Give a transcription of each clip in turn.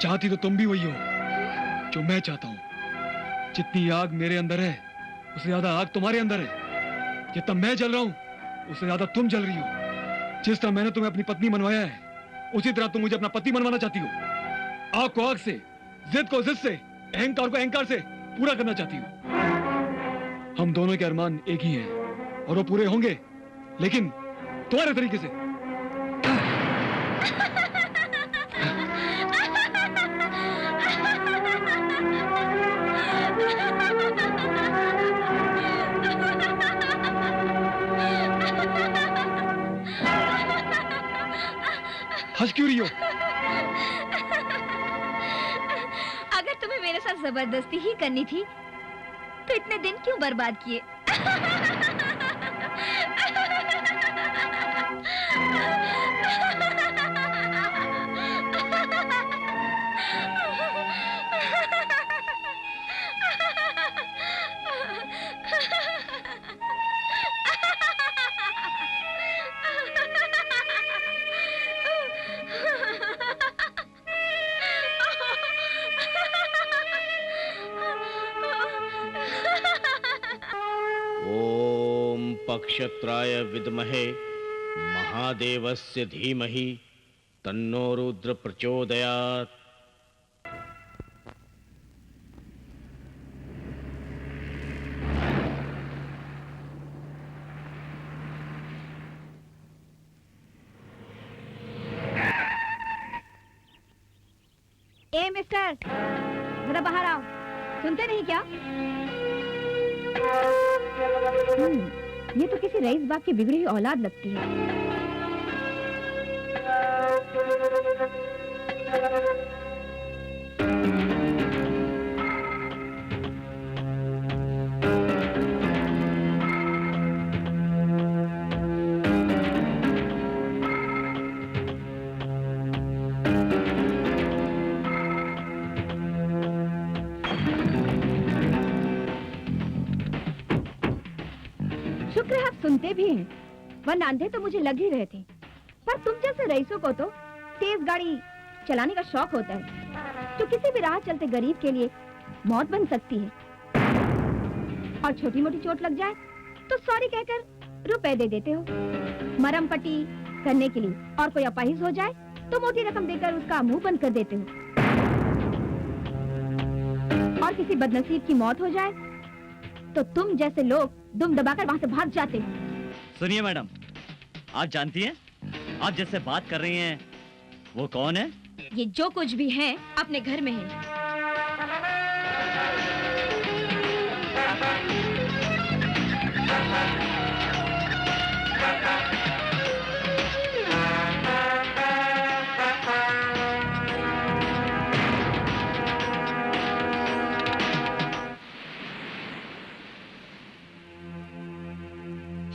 चाहती तो तुम भी वही हो जो मैं चाहता हूँ। जितनी आग मेरे अंदर है उससे ज्यादा आग तुम्हारे अंदर है। जितना मैं जल रहा हूँ उससे ज्यादा तुम जल रही हो। जिस तरह मैंने तुम्हें अपनी पत्नी मनवाया है उसी तरह तुम मुझे अपना पति मनवाना चाहती हो। आग को आग से, जिद को जिद से, अहंकार को अहंकार से पूरा करना चाहती हो। हम दोनों के अरमान एक ही हैं और वो पूरे होंगे, लेकिन तुम्हारे तरीके से। हंस क्यों रही हो? अगर तुम्हें मेरे साथ जबरदस्ती ही करनी थी तो इतने दिन क्यों बर्बाद किए? नक्षत्राय विद्महे महादेवस्य धीमहि तन्नो रुद्र प्रचोदयात्। ए मिस्टर, जरा बाहर आओ। सुनते नहीं क्या? ये तो किसी रईस बाग की बिगड़ी हुई औलाद लगती है। शुक्र है आप सुनते भी हैं, वरना अंधे तो मुझे लग ही रहे थे। पर तुम जैसे रईसों को तो तेज गाड़ी चलाने का शौक होता है, जो किसी भी राह चलते गरीब के लिए मौत बन सकती है। और छोटी मोटी चोट लग जाए तो सॉरी कहकर रुपए दे देते हो मरहम पट्टी करने के लिए, और कोई अपाहिज हो जाए तो मोटी रकम देकर उसका मुंह बंद कर देते हो। और किसी बदनसीब की मौत हो जाए तो तुम जैसे लोग दुम दबाकर वहां से भाग जाते हो। सुनिए मैडम, आप जानती हैं आप जिससे बात कर रही हैं वो कौन है? ये जो कुछ भी है अपने घर में है।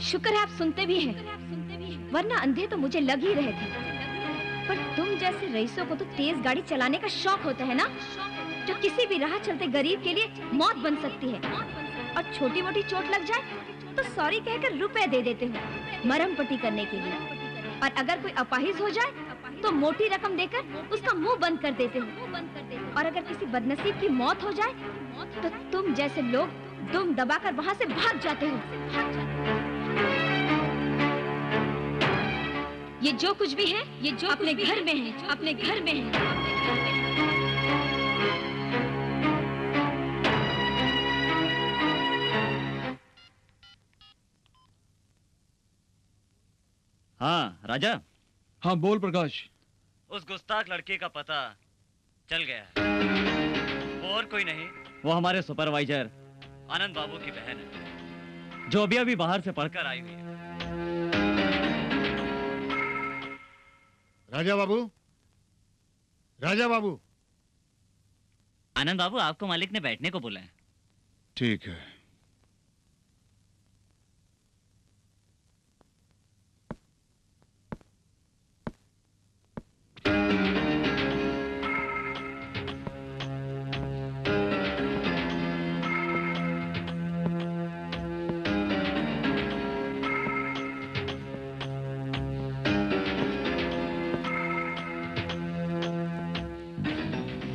शुक्र है आप सुनते भी हैं, वरना अंधे तो मुझे लग ही रहे थे। पर तुम जैसे रईसों को तो तेज गाड़ी चलाने का शौक होता है ना, जो किसी भी राह चलते गरीब के लिए मौत बन सकती है। और छोटी मोटी चोट लग जाए तो सॉरी कहकर रुपए दे देते हो मरहम पट्टी करने के लिए। और अगर कोई अपाहिज हो जाए तो मोटी रकम देकर उसका मुंह बंद कर देते हो। और अगर किसी बदनसीब की मौत हो जाए तो तुम जैसे लोग दुम दबाकर वहां से भाग जाते हो। ये जो कुछ भी है, ये जो अपने घर में है, अपने घर में है। हाँ राजा। हाँ बोल प्रकाश। उस गुस्ताख लड़के का पता चल गया है। वो और कोई नहीं, वो हमारे सुपरवाइजर आनंद बाबू की बहन है, जो अभी अभी बाहर से पढ़कर आई हुई है। राजा बाबू, राजा बाबू। आनंद बाबू, आपको मालिक ने बैठने को बोला है। ठीक है।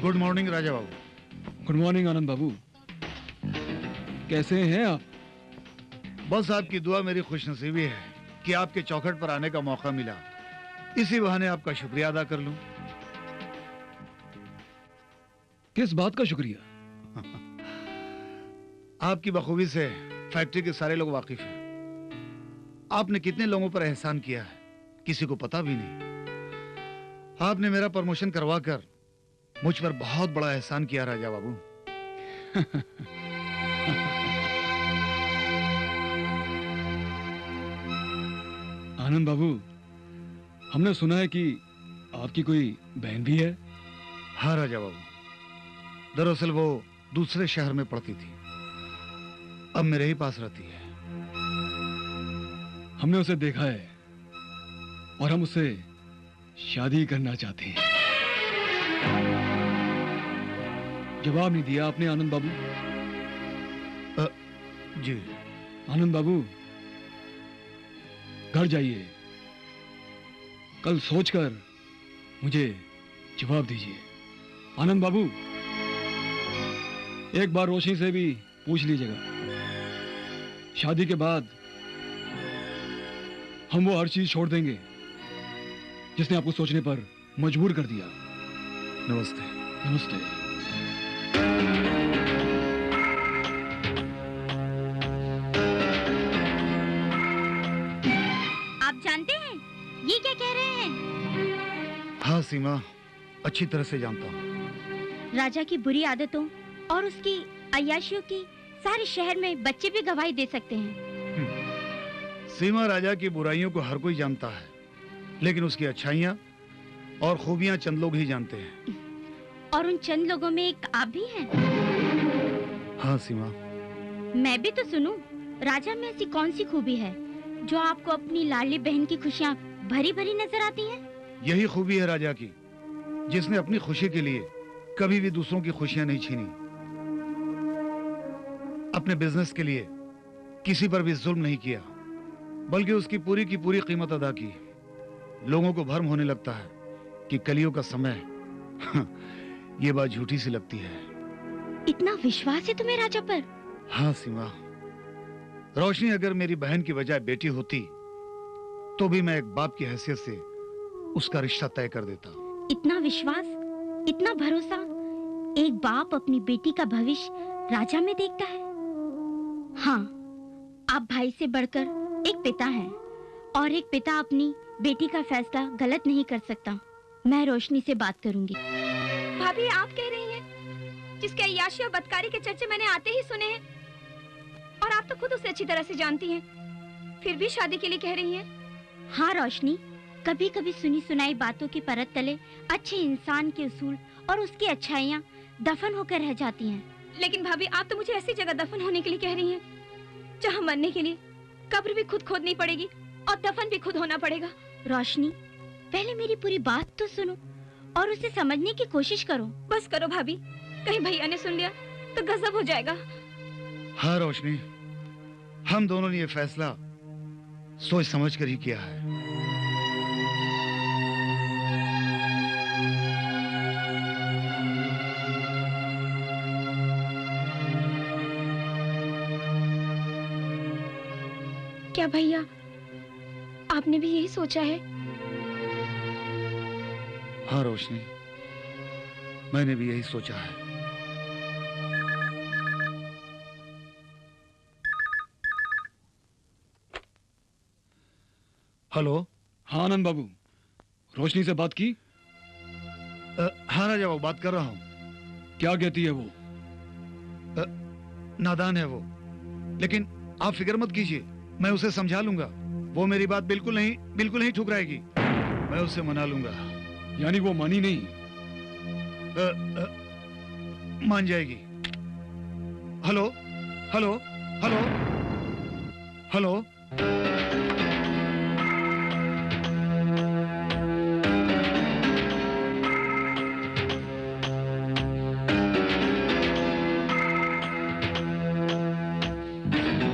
Good morning Raja Babu. Good morning आनंद बाबू। कैसे हैं आप? बस आपकी दुआ मेरी खुशनसीबी है कि आपके चौखट पर आने का मौका मिला। इसी बहाने आपका शुक्रिया अदा कर लूं। किस बात का शुक्रिया? आपकी बखूबी से फैक्ट्री के सारे लोग वाकिफ हैं। आपने कितने लोगों पर एहसान किया है किसी को पता भी नहीं। आपने मेरा प्रमोशन करवाकर मुझ पर बहुत बड़ा एहसान किया राजा बाबू। आनंद बाबू, हमने सुना है कि आपकी कोई बहन भी है। हाँ राजा बाबू, दरअसल वो दूसरे शहर में पढ़ती थी, अब मेरे ही पास रहती है। हमने उसे देखा है और हम उससे शादी करना चाहते हैं। जवाब नहीं दिया आपने आनंद बाबू। जी आनंद बाबू, घर जाइए, कल सोचकर मुझे जवाब दीजिए। आनंद बाबू, एक बार रोशनी से भी पूछ लीजिएगा। शादी के बाद हम वो हर चीज छोड़ देंगे जिसने आपको सोचने पर मजबूर कर दिया। नमस्ते। नमस्ते। आप जानते हैं ये क्या कह रहे हैं? हाँ सीमा, अच्छी तरह से जानता हूँ। राजा की बुरी आदतों और उसकी अय्याशियों की सारे शहर में बच्चे भी गवाही दे सकते हैं। सीमा, राजा की बुराइयों को हर कोई जानता है, लेकिन उसकी अच्छाइयाँ और खूबियाँ चंद लोग ही जानते हैं। और उन चंद लोगों में एक आप भी हैं। हाँ सीमा। मैं भी तो सुनूं, राजा में ऐसी कौन सी खूबी है जो आपको अपनी लाडली बहन की खुशियाँ भरी भरी नजर आती हैं? यही खूबी है राजा की, जिसने अपनी खुशी के लिए कभी भी दूसरों की खुशियां नहीं छीनी। अपने बिजनेस के लिए किसी पर भी जुल्म नहीं किया, बल्कि उसकी पूरी की पूरी कीमत अदा की। लोगों को भ्रम होने लगता है कि कलियुग का समय ये बात झूठी सी लगती है। इतना विश्वास है तुम्हें राजा पर? हाँ सीमा, रोशनी अगर मेरी बहन की बजाय बेटी होती तो भी मैं एक बाप की हैसियत से उसका रिश्ता तय कर देता। इतना विश्वास, इतना भरोसा एक बाप अपनी बेटी का भविष्य राजा में देखता है। हाँ, आप भाई से बढ़कर एक पिता हैं, और एक पिता अपनी बेटी का फैसला गलत नहीं कर सकता। मैं रोशनी से बात करूंगी। भाभी, आप कह रही हैं जिसके अय्याशी और बदकारी के चर्चे मैंने आते ही सुने हैं, और आप तो खुद उसे अच्छी तरह से जानती हैं, फिर भी शादी के लिए कह रही हैं। हाँ रोशनी, कभी कभी सुनी सुनाई बातों की परत तले अच्छे इंसान के उसूल और उसकी अच्छाइयाँ दफन होकर रह जाती हैं। लेकिन भाभी, आप तो मुझे ऐसी जगह दफन होने के लिए कह रही हैं जहाँ मरने के लिए कब्र भी खुद खोदनी पड़ेगी और दफन भी खुद होना पड़ेगा। रोशनी, पहले मेरी पूरी बात तो सुनो और उसे समझने की कोशिश करो। बस करो भाभी, कहीं भैया ने सुन लिया तो गजब हो जाएगा। हाँ रोशनी, हम दोनों ने ये फैसला सोच समझ कर ही किया है। क्या भैया, आपने भी यही सोचा है? हाँ रोशनी, मैंने भी यही सोचा है। हेलो। हाँ आनंद बाबू, रोशनी से बात की? हाँ राजा बाबू, बात कर रहा हूँ। क्या कहती है वो? नादान है वो, लेकिन आप फिक्र मत कीजिए, मैं उसे समझा लूंगा। वो मेरी बात बिल्कुल नहीं ठुकराएगी। मैं उसे मना लूंगा। यानी वो मानी नहीं? मान जाएगी। Hello hello hello hello.